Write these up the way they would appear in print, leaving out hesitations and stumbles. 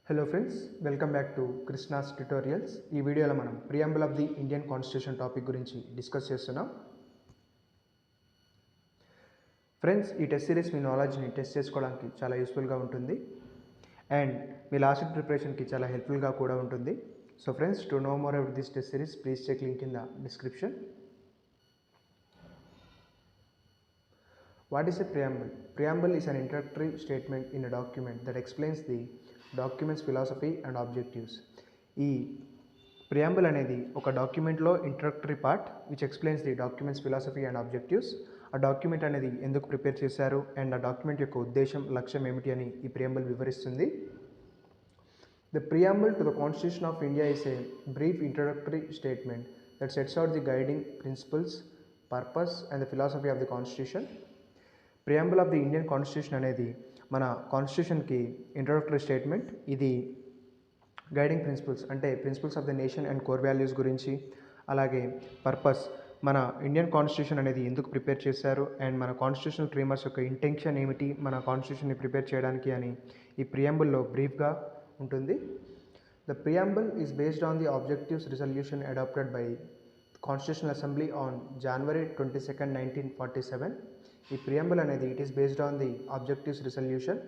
Hello friends, welcome back to Krishna's tutorials. ఈ వీడియోలో మనం preamble of the Indian constitution topic గురించి డిస్కస్ చేస్తున్నాం. ఫ్రెండ్స్, ఈ టెస్ట్ సిరీస్ మీ నాలెడ్జ్ని టెస్ట్ చేసుకోవడానికి చాలా యూస్ఫుల్గా ఉంటుంది అండ్ మీ లాస్ట్ ప్రిపరేషన్కి చాలా హెల్ప్ఫుల్గా కూడా ఉంటుంది. So friends, to know more about this test series, please check link in the description. What is a preamble? Preamble is an introductory statement in a document that explains the document's philosophy and objectives. ఈ preamble అనేది ఒక డాక్యుమెంట్లో introductory part which explains the documents philosophy and objectives. ఆ document అనేది ఎందుకు prepare చేశారు and ఆ document యొక్క ఉద్దేశం, లక్ష్యం ఏమిటి అని ఈ ప్రియాంబుల్ వివరిస్తుంది. The preamble to the Constitution of India is a brief introductory statement that sets out the guiding principles, purpose and the philosophy of the Constitution. Preamble of the Indian constitution అనేది మన కాన్స్టిట్యూషన్కి introductory statement. ఇది guiding principles అంటే principles of the nation and core values గురించి, అలాగే purpose, మన Indian constitution అనేది ఎందుకు ప్రిపేర్ చేశారు అండ్ మన కాన్స్టిట్యూషనల్ ఫ్రేమర్స్ యొక్క ఇంటెన్షన్ ఏమిటి మన కాన్స్టిట్యూషన్ని ప్రిపేర్ చేయడానికి అని ఈ ప్రియాంబుల్లో బ్రీఫ్గా ఉంటుంది. The preamble is based on the objectives resolution adopted by constitutional assembly on January 22, 1947. ఈ ప్రియాంబుల్ అనేది it is based on the objectives resolution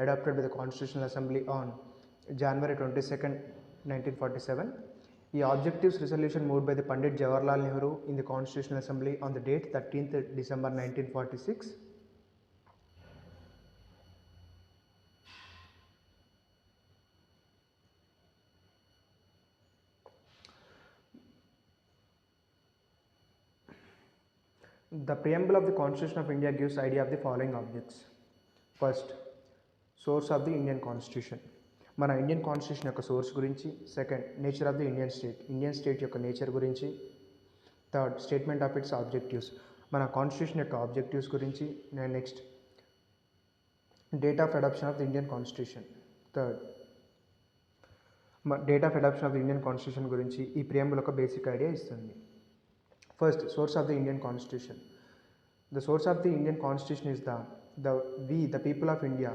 adopted by the constitutional assembly on January 22, 1947. ఈ objectives resolution moved by the Pandit Jawaharlal Nehru in the constitutional assembly on the date 13th December 1946. The preamble of the Constitution of India gives idea of the following objects. First, source of the Indian Constitution. మన Indian constitution యొక్క source గురించి. Second, nature of the Indian state యొక్క nature గురించి. Third, statement of its objectives, మన constitution యొక్క objectives గురించి. Next, date of adoption of the Indian constitution. Third, date of adoption of the Indian constitution గురించి ఈ preamble ఒక basic idea ఇస్తుంది. First, source of the Indian Constitution. The source of the Indian Constitution is the people of India.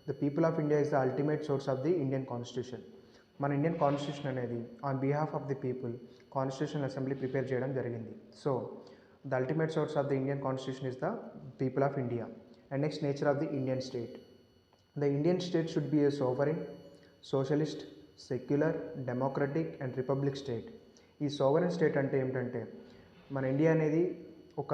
The people of India is the ultimate source of the Indian Constitution. మన Indian constitution అనేది on behalf of the people constitution assembly prepare చేయడం జరిగింది. So the ultimate source of the Indian constitution is the people of India. And next, nature of the Indian state. The Indian state should be a sovereign, socialist, secular, democratic and republic state. ఈ sovereign state అంటే ఏమిటంటే మన India అనేది ఒక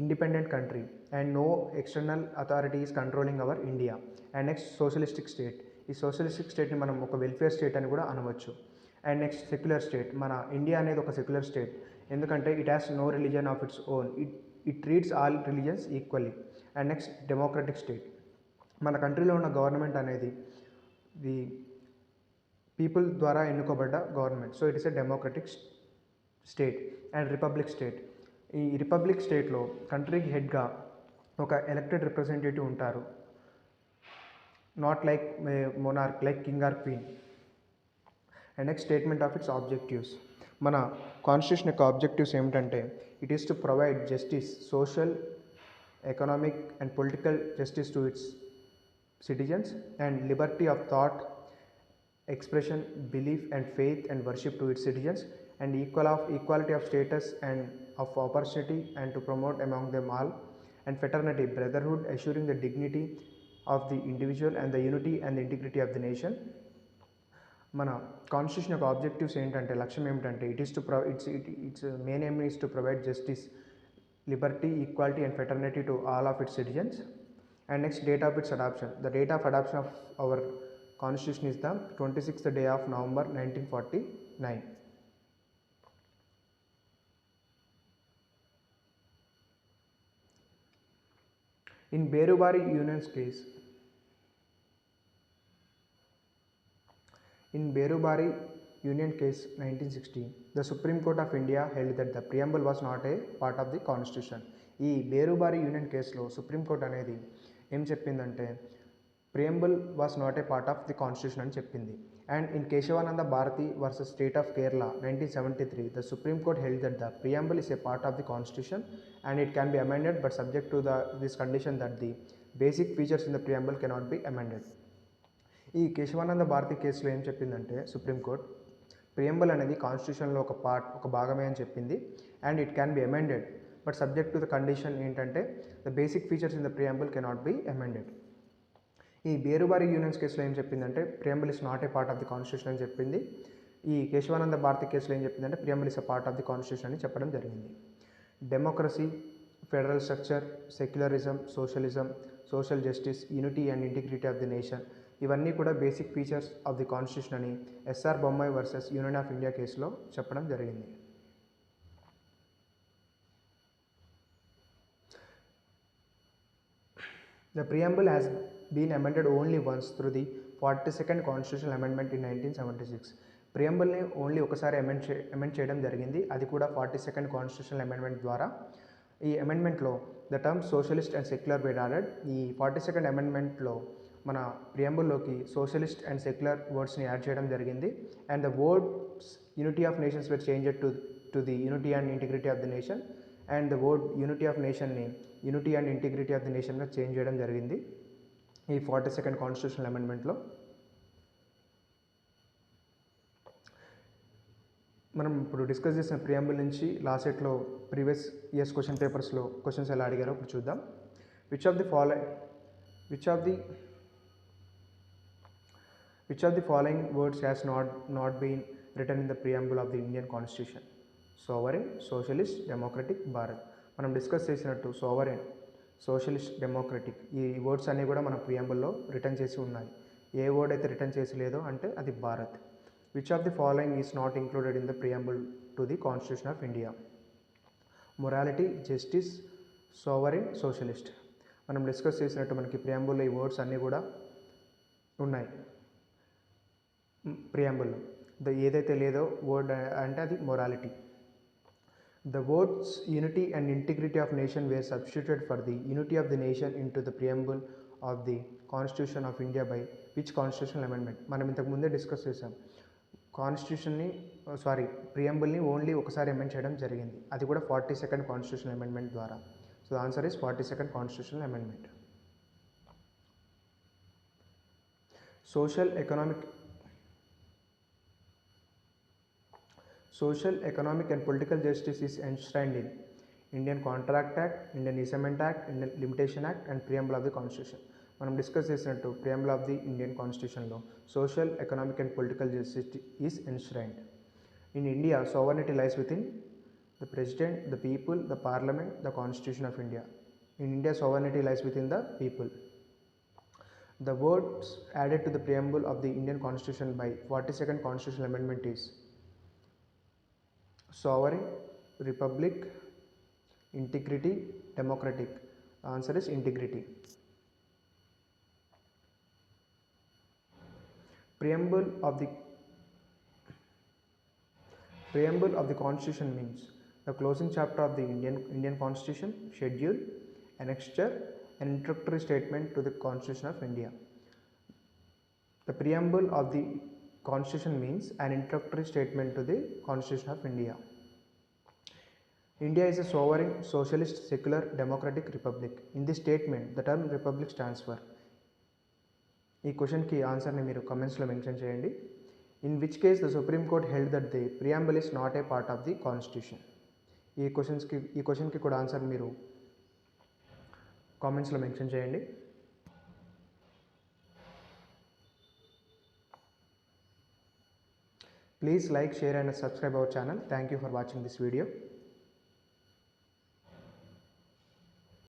independent country and no external authorities controlling our India. And next, socialistic state. ఈ socialistic స్టేట్ని మనం ఒక వెల్ఫేర్ స్టేట్ అని కూడా అనవచ్చు. And next, secular state. మన ఇండియా అనేది ఒక సెక్యులర్ స్టేట్ ఎందుకంటే it has no religion of its own. It treats all religions equally. And next, democratic state. మన కంట్రీలో ఉన్న గవర్నమెంట్ అనేది ది పీపుల్ ద్వారా ఎన్నుకోబడ్డ government. So it is a democratic state. And republic state. ఈ republic స్టేట్లో కంట్రీకి హెడ్గా ఒక ఎలక్టెడ్ రిప్రజెంటేటివ్ ఉంటారు, not like monarch like king or queen. And next, statement of its objectives. మన కాన్స్టిట్యూషన్ యొక్క ఆబ్జెక్టివ్స్ ఏమిటంటే it is to provide justice, social, economic and political justice to its citizens and liberty of thought, expression, belief and faith and worship to its citizens and equality of status and of opportunity and to promote among them all and fraternity, brotherhood, assuring the dignity of the individual and the unity and the integrity of the nation. మన constitution యొక్క objectives ఏంటంటే, లక్ష్యం ఏమిటంటే it is to its main aim is to provide justice, liberty, equality and fraternity to all of its citizens. And next, date of its adoption. The date of adoption of our Constitution is the 26th day of November 1949. In Berubari Union's case, in Berubari Union case 1960, the Supreme Court of India held that the preamble was not a part of the Constitution. ఈ బేరుబారి union కేసులో supreme court అనేది ఏం చెప్పిందంటే preamble was not a part of the constitution అని చెప్పింది. And in Kesavananda Bharati versus state of Kerala 1973, the supreme court held that the preamble is a part of the constitution and it can be amended but subject to this condition that the basic features in the preamble cannot be amended. ఈ కేశవానంద భారతి కేసులో ఏం చెప్పిందంటే supreme court preamble అనేది కాన్స్టిట్యూషన్లో ఒక భాగమే అని చెప్పింది and it can be amended but subject to the condition ఏంటంటే the basic features in the preamble cannot be amended. ఈ బేరుబారి యూనియన్స్ కేసులో ఏం చెప్పిందంటే preamble is not a part of the constitution అని చెప్పింది. ఈ కేశవానంద భారతి కేసులో ఏం చెప్పిందంటే preamble is a part of the constitution అని చెప్పడం జరిగింది. Democracy, federal structure, secularism, socialism, social justice, unity and integrity of the nation ఇవన్నీ కూడా basic features of the constitution అని SR Bommai versus Union of India కేసులో చెప్పడం జరిగింది. The preamble has been amended only once through the 42nd Constitutional Amendment in 1976. ప్రియంబుల్ని only ఒకసారి amend చేయడం జరిగింది, అది కూడా 42nd కాన్స్టిట్యూషనల్ అమెండ్మెంట్ ద్వారా. ఈ అమెండ్మెంట్లో the terms socialist and secular were added. ఈ 42nd అమెండ్మెంట్లో మన ప్రియంబుల్లోకి సోషలిస్ట్ అండ్ సెక్యులర్ వర్డ్స్ని యాడ్ చేయడం జరిగింది and the words unity of nations were changed to the unity and integrity of the nation and the word unity of నేషన్ని unity and integrity of the నేషన్గా change చేయడం జరిగింది ఈ 42nd constitutional అమెండ్మెంట్లో. మనం ఇప్పుడు డిస్కస్ చేసిన ప్రియంబుల్ నుంచి last సెట్లో ప్రీవియస్ ఇయర్స్ క్వశ్చన్ పేపర్స్లో క్వశ్చన్స్ ఎలా అడిగారో ఇప్పుడు చూద్దాం. Which of the following words has not been written in the preamble of the Indian constitution? Sovereign, socialist, democratic, Bharat. మనం డిస్కస్ చేసినట్టు సోవరెన్, సోషలిస్ట్, డెమోక్రటిక్ ఈ వర్డ్స్ అన్నీ కూడా మన ప్రియంబుల్లో రిటర్న్ చేసి ఉన్నాయి. ఏ వర్డ్ అయితే రిటర్న్ చేసి లేదో అంటే అది Bharat. Which of the following is not included in the preamble to the constitution of India? Morality, justice, sovereign, socialist. మనం డిస్కస్ చేసినట్టు మనకి ప్రియంబుల్లో ఈ వర్డ్స్ అన్నీ కూడా ఉన్నాయి. ప్రియంబుల్లో ఏదైతే లేదో వర్డ్ అంటే అది morality. The words unity and integrity of nation were substituted for the unity of the nation into the preamble of the Constitution of India by which constitutional amendment? మనం ఇంతకు ముందే డిస్కస్ చేసాం. ప్రియంబుల్ని ఓన్లీ ఒకసారి amend చేయడం జరిగింది, అది కూడా 42nd constitutional amendment ద్వారా. So the answer is 42nd constitutional amendment. Social, economic and political justice is enshrined in Indian Contract Act, Indian Assembly Act, Indian Limitation Act and Preamble of the Constitution. మనం discuss చేసినట్టు preamble of the Indian కాన్స్టిట్యూషన్లో social, economic and political justice is enshrined. In India sovereignty lies within the president, the people, the parliament, the constitution of India. In India sovereignty lies within the people. The words added to the preamble of the Indian constitution by 42nd constitutional amendment is sovereign, republic, integrity, democratic. The answer is integrity. Preamble of the Constitution means the closing chapter of the Indian Constitution, schedule, annexure, and introductory statement to the Constitution of India. The preamble of the Constitution means an introductory statement to the Constitution of India. India is a sovereign, socialist, secular, democratic republic. In this statement, the term republic stands for. ఈ క్వశ్చన్కి ఆన్సర్ని మీరు కమెంట్స్లో mention చేయండి. In which case the supreme court held that the preamble is not a part of the constitution? ఈ క్వశ్చన్కి కూడా answer మీరు కామెంట్స్లో మెన్షన్ చేయండి. Please like, share and subscribe our channel. Thank you for watching this video.